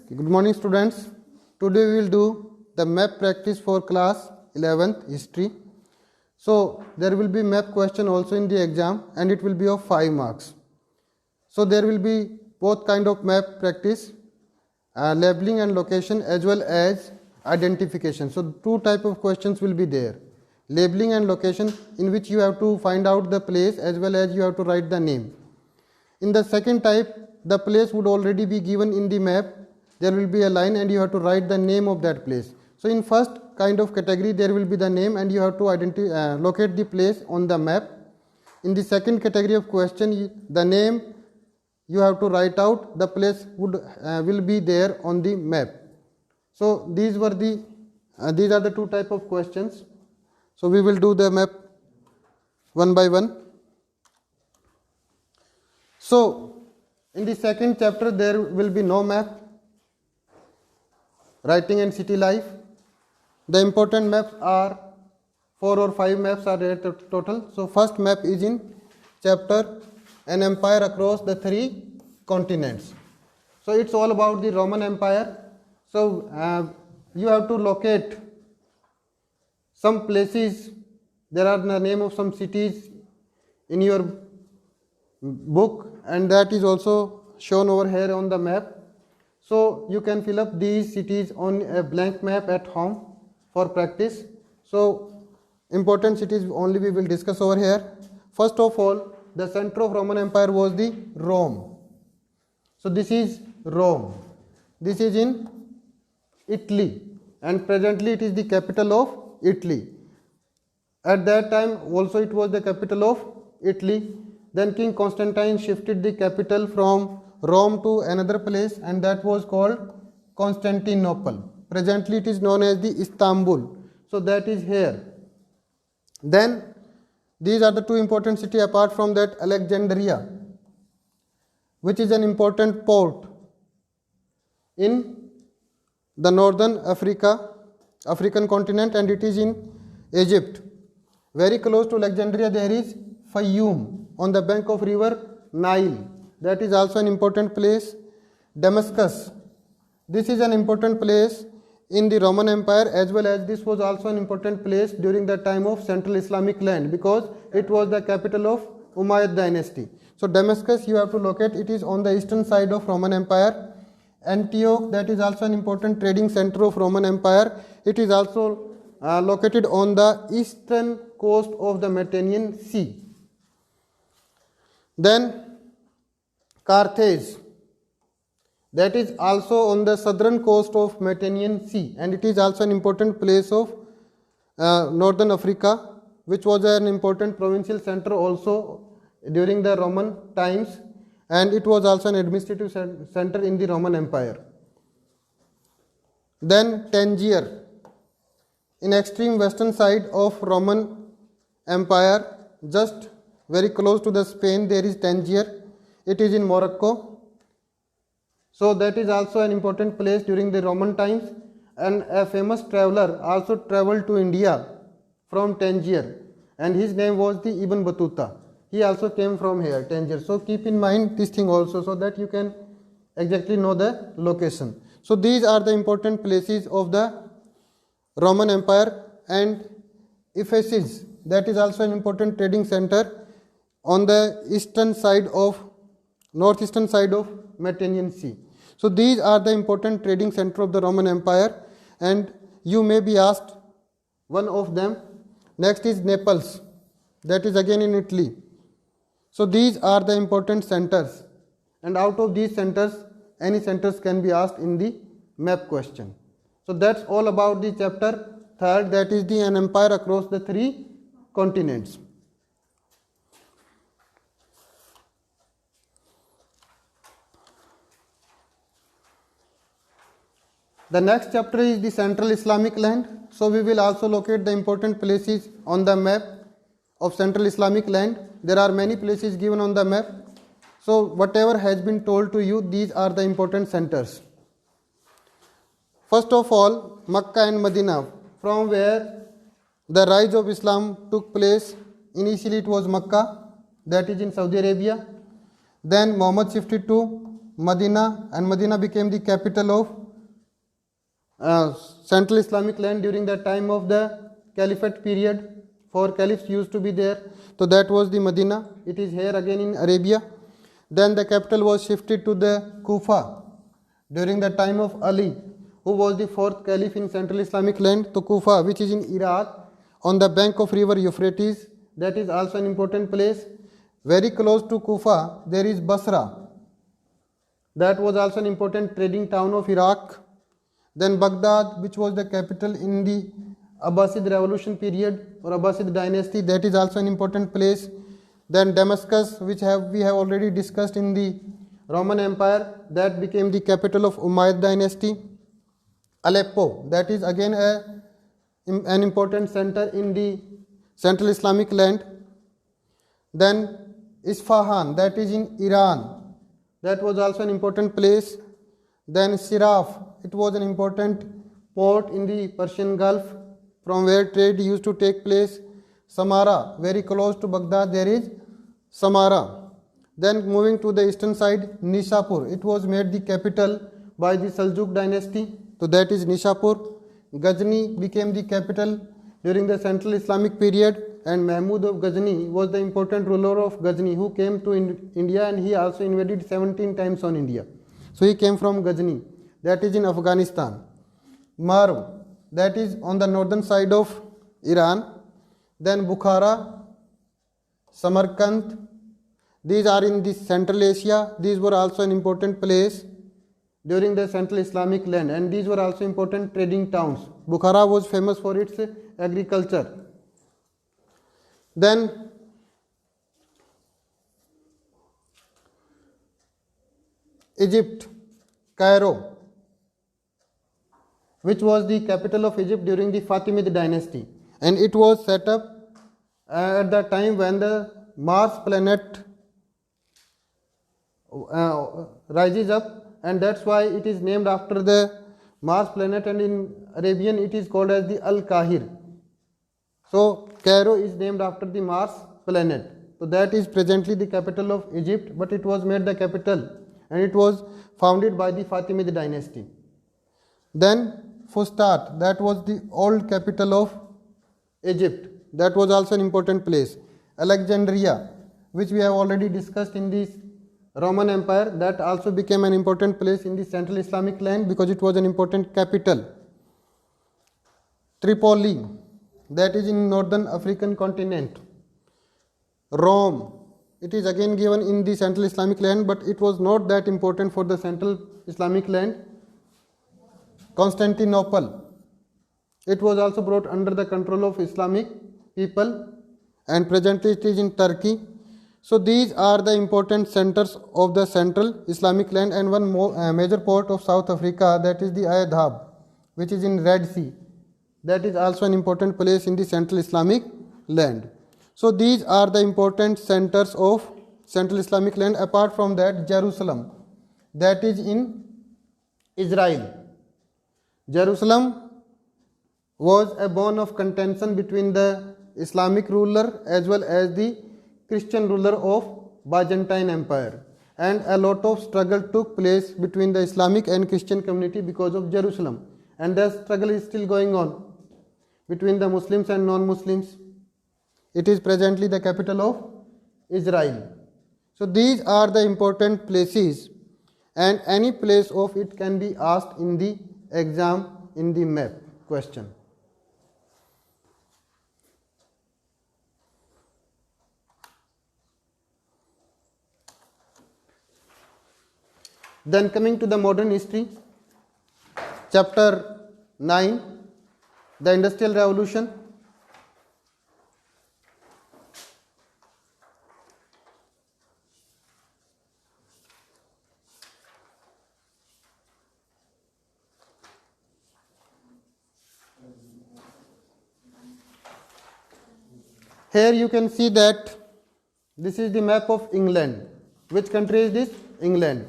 Good morning, students. Today we will do the map practice for class 11th history. So there will be map question also in the exam and it will be of 5 marks. So there will be both kind of map practice, labeling and location as well as identification. So two type of questions will be there. Labeling and location, in which you have to find out the place as well as you have to write the name. In the second type, the place would already be given in the map. There will be a line and you have to write the name of that place. So in first kind of category, there will be the name and you have to locate the place on the map. In the second category of question, the name you have to write out, the place will be there on the map. So these are the two type of questions. So we will do the map one by one. So in the second chapter, there will be no map. Writing and city life. The important maps are 4 or 5 maps are there total. So first map is in chapter An Empire Across the 3 Continents. So it's all about the Roman Empire. So you have to locate some places. There are the name of some cities in your book and that is also shown over here on the map. So you can fill up these cities on a blank map at home for practice. So important cities only we will discuss over here. First of all, the center of Roman Empire was the Rome. So this is Rome. This is in Italy and presently it is the capital of Italy. At that time also it was the capital of Italy. Then King Constantine shifted the capital from Rome to another place and that was called Constantinople. Presently it is known as the Istanbul. So that is here. Then these are the two important cities. Apart from that, Alexandria, which is an important port in the northern African continent, and it is in Egypt. Very close to Alexandria there is Fayoum on the bank of river Nile. That is also an important place. Damascus. This is an important place in the Roman Empire as well as this was also an important place during the time of Central Islamic land because it was the capital of Umayyad dynasty. So Damascus you have to locate. It is on the eastern side of Roman Empire. Antioch, that is also an important trading center of Roman Empire. It is also located on the eastern coast of the Mediterranean Sea. Then Carthage, that is also on the southern coast of Mediterranean Sea and it is also an important place of northern Africa, which was an important provincial center also during the Roman times and it was also an administrative center in the Roman Empire. Then Tangier, in extreme western side of Roman Empire, just very close to the Spain, there is Tangier. It is in Morocco. So that is also an important place during the Roman times and a famous traveler also traveled to India from Tangier and his name was the Ibn Battuta. He also came from here, Tangier. So keep in mind this thing also so that you can exactly know the location. So these are the important places of the Roman Empire. And Ephesus, that is also an important trading center on the northeastern side of Mediterranean Sea. So these are the important trading center of the Roman Empire and you may be asked one of them. Next is Naples, that is again in Italy. So these are the important centers and out of these centers any centers can be asked in the map question. So that's all about the chapter 3rd, that is the An Empire Across the 3 Continents. The next chapter is the Central Islamic land. So we will also locate the important places on the map of Central Islamic land. There are many places given on the map. So whatever has been told to you, these are the important centers. First of all, Makkah and Medina, from where the rise of Islam took place. Initially it was Makkah, that is in Saudi Arabia. Then Muhammad shifted to Medina, and Medina became the capital of Central Islamic land during the time of the Caliphate period. 4 caliphs used to be there. So that was the Medina. It is here again in Arabia. Then the capital was shifted to the Kufa during the time of Ali, who was the 4th caliph in Central Islamic land. To Kufa, which is in Iraq, on the bank of river Euphrates. That is also an important place. Very close to Kufa, there is Basra. That was also an important trading town of Iraq. Then Baghdad, which was the capital in the Abbasid revolution period or Abbasid dynasty, that is also an important place. Then Damascus, which we have already discussed in the Roman Empire, that became the capital of Umayyad dynasty. Aleppo, that is again an important center in the Central Islamic land. Then Isfahan, that is in Iran, that was also an important place. Then Siraf, it was an important port in the Persian Gulf from where trade used to take place. Samara, very close to Baghdad, there is Samara. Then moving to the eastern side, Nishapur, it was made the capital by the Seljuk dynasty, so that is Nishapur. Ghazni became the capital during the Central Islamic period, and Mahmud of Ghazni was the important ruler of Ghazni who came to India, and he also invaded 17 times on India. So he came from Ghazni, that is in Afghanistan. Marv, that is on the northern side of Iran. Then Bukhara, Samarkand, these are in the Central Asia. These were also an important place during the Central Islamic land, and these were also important trading towns. Bukhara was famous for its agriculture. Then Egypt, Cairo, which was the capital of Egypt during the Fatimid dynasty, and it was set up at the time when the Mars planet rises up, and that's why it is named after the Mars planet, and in Arabian it is called as the Al-Kahir. So Cairo is named after the Mars planet. So that is presently the capital of Egypt, but it was made the capital and it was founded by the Fatimid dynasty. Then Fustat, that was the old capital of Egypt. That was also an important place. Alexandria, which we have already discussed in the Roman Empire, that also became an important place in the Central Islamic land because it was an important capital. Tripoli, that is in northern African continent. Rome, it is again given in the Central Islamic land, but it was not that important for the Central Islamic land. Constantinople, it was also brought under the control of Islamic people, and presently it is in Turkey. So these are the important centers of the Central Islamic land, and one more, major port of South Africa, that is the Aydhab, which is in Red Sea. That is also an important place in the Central Islamic land. So these are the important centers of Central Islamic land. Apart from that, Jerusalem, that is in Israel. Jerusalem was a bone of contention between the Islamic ruler as well as the Christian ruler of Byzantine Empire, and a lot of struggle took place between the Islamic and Christian community because of Jerusalem, and the struggle is still going on between the Muslims and non-Muslims. It is presently the capital of Israel. So these are the important places, and any place of it can be asked in the exam in the map question. Then coming to the modern history, chapter 9, the Industrial Revolution. Here you can see that this is the map of England. Which country is this? England.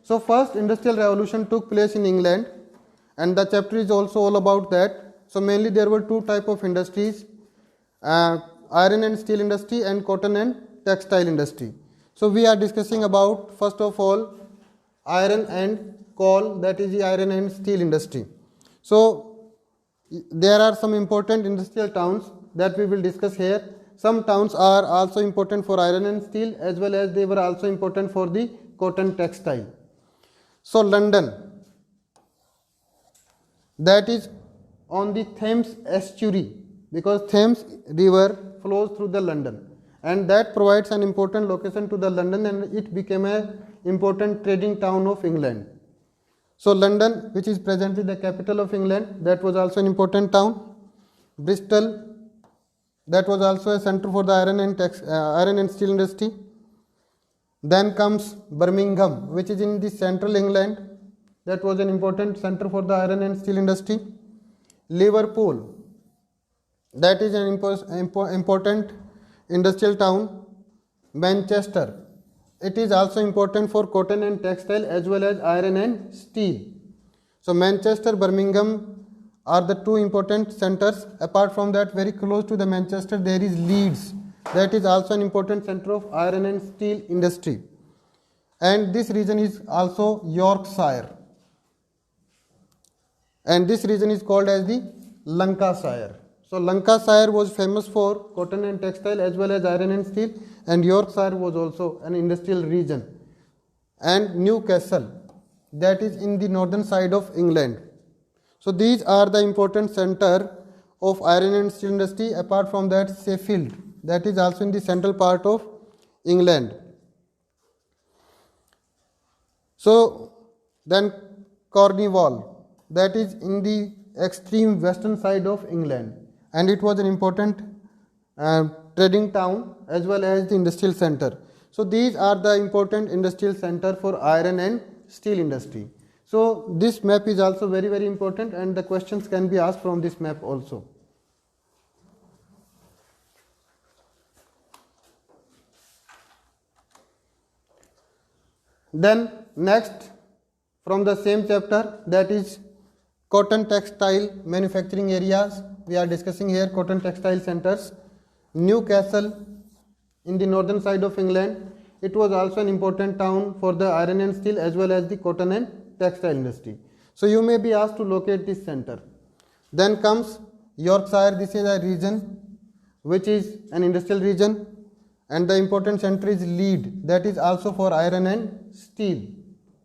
So first industrial revolution took place in England, and the chapter is also all about that. So mainly there were two type of industries, iron and steel industry and cotton and textile industry. So we are discussing about first of all iron and coal, that is the iron and steel industry. So there are some important industrial towns that we will discuss here. Some towns are also important for iron and steel, as well as they were also important for the cotton textile. So London, that is on the Thames estuary, because Thames river flows through the London, and that provides an important location to the London, and it became an important trading town of England. So London, which is presently the capital of England, that was also an important town. Bristol, that was also a center for the iron and steel industry. Then comes Birmingham, which is in the central England, that was an important center for the iron and steel industry. Liverpool, that is an important industrial town. Manchester, it is also important for cotton and textile as well as iron and steel. So Manchester, Birmingham are the two important centers. Apart from that, very close to the Manchester, there is Leeds, that is also an important center of iron and steel industry. And this region is also Yorkshire, and this region is called as the Lancashire. So Lancashire was famous for cotton and textile as well as iron and steel, and Yorkshire was also an industrial region. And Newcastle, that is in the northern side of England. So these are the important center of iron and steel industry. Apart from that, Sheffield, that is also in the central part of England. So then Cornwall, that is in the extreme western side of England, and it was an important trading town as well as the industrial center. So these are the important industrial center for iron and steel industry. So this map is also very, very important, and the questions can be asked from this map also. Then next, from the same chapter, that is cotton textile manufacturing areas. We are discussing here cotton textile centers. Newcastle in the northern side of England, it was also an important town for the iron and steel as well as the cotton and textile industry. So you may be asked to locate this center. Then comes Yorkshire. This is a region which is an industrial region, and the important center is Leeds, that is also for iron and steel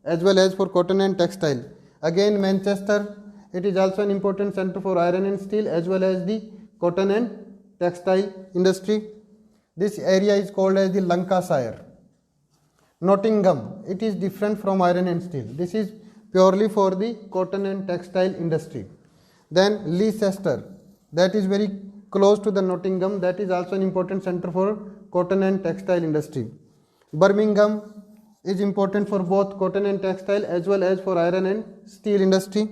as well as for cotton and textile. Again Manchester, it is also an important center for iron and steel as well as the cotton and textile industry. This area is called as the Lancashire. Nottingham, it is different from iron and steel. This is purely for the cotton and textile industry. Then Leicester, that is very close to the Nottingham, that is also an important center for cotton and textile industry. Birmingham is important for both cotton and textile as well as for iron and steel industry.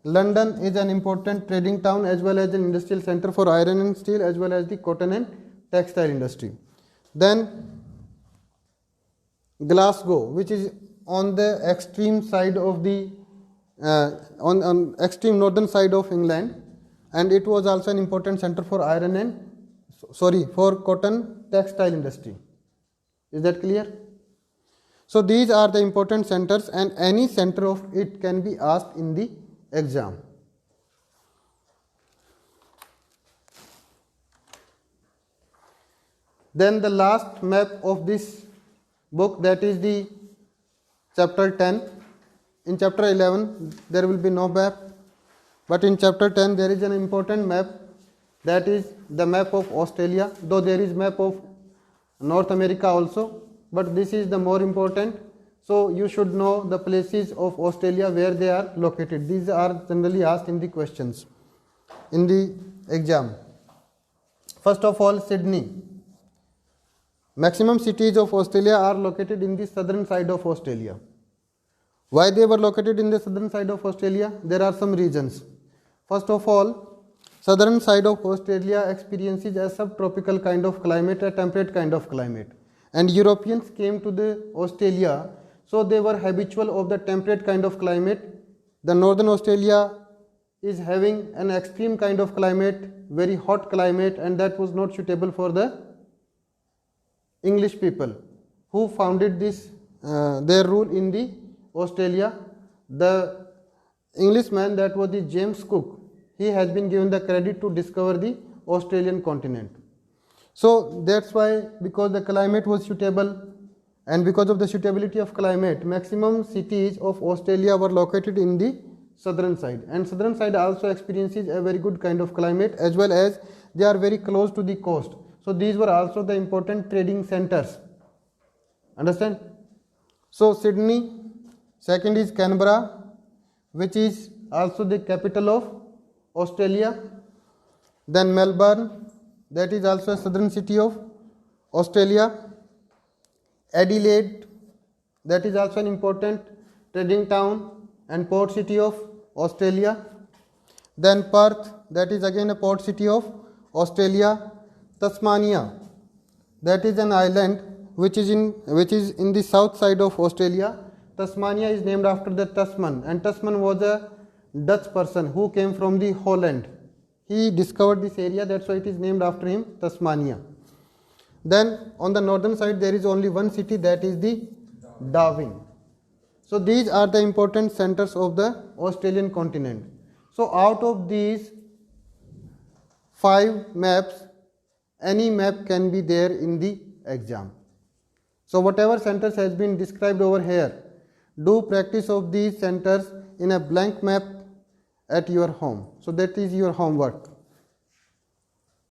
London is an important trading town as well as an industrial center for iron and steel as well as the cotton and textile industry. Then Glasgow, which is on the extreme side of the on extreme northern side of England, and it was also an important center for for cotton textile industry. Is that clear? So these are the important centers, and any center of it can be asked in the exam. Then the last map of this book, that is the chapter 10. In chapter 11 there will be no map, but in chapter 10 there is an important map, that is the map of Australia, though there is map of North America also, but this is the more important. So you should know the places of Australia where they are located. These are generally asked in the questions in the exam. First of all, Sydney. Maximum cities of Australia are located in the southern side of Australia. Why they were located in the southern side of Australia? There are some reasons. First of all, southern side of Australia experiences a subtropical kind of climate, a temperate kind of climate, and Europeans came to the Australia, so they were habitual of the temperate kind of climate. The northern Australia is having an extreme kind of climate, very hot climate, and that was not suitable for the English people who founded this their rule in the Australia, the Englishman, that was the James Cook, he has been given the credit to discover the Australian continent. So that's why, because the climate was suitable, and because of the suitability of climate, maximum cities of Australia were located in the southern side, and southern side also experiences a very good kind of climate, as well as they are very close to the coast. So these were also the important trading centers. Understand? So Sydney, second is Canberra, which is also the capital of Australia. Then Melbourne, that is also a southern city of Australia. Adelaide, that is also an important trading town and port city of Australia. Then Perth, that is again a port city of Australia. Tasmania, that is an island which is in the south side of Australia. Tasmania is named after the Tasman, and Tasman was a Dutch person who came from the Holland. He discovered this area, that's why it is named after him, Tasmania. Then on the northern side there is only one city, that is the Darwin. So these are the important centers of the Australian continent. So out of these 5 maps, any map can be there in the exam. So whatever centers has been described over here, do practice of these centers in a blank map at your home. So that is your homework.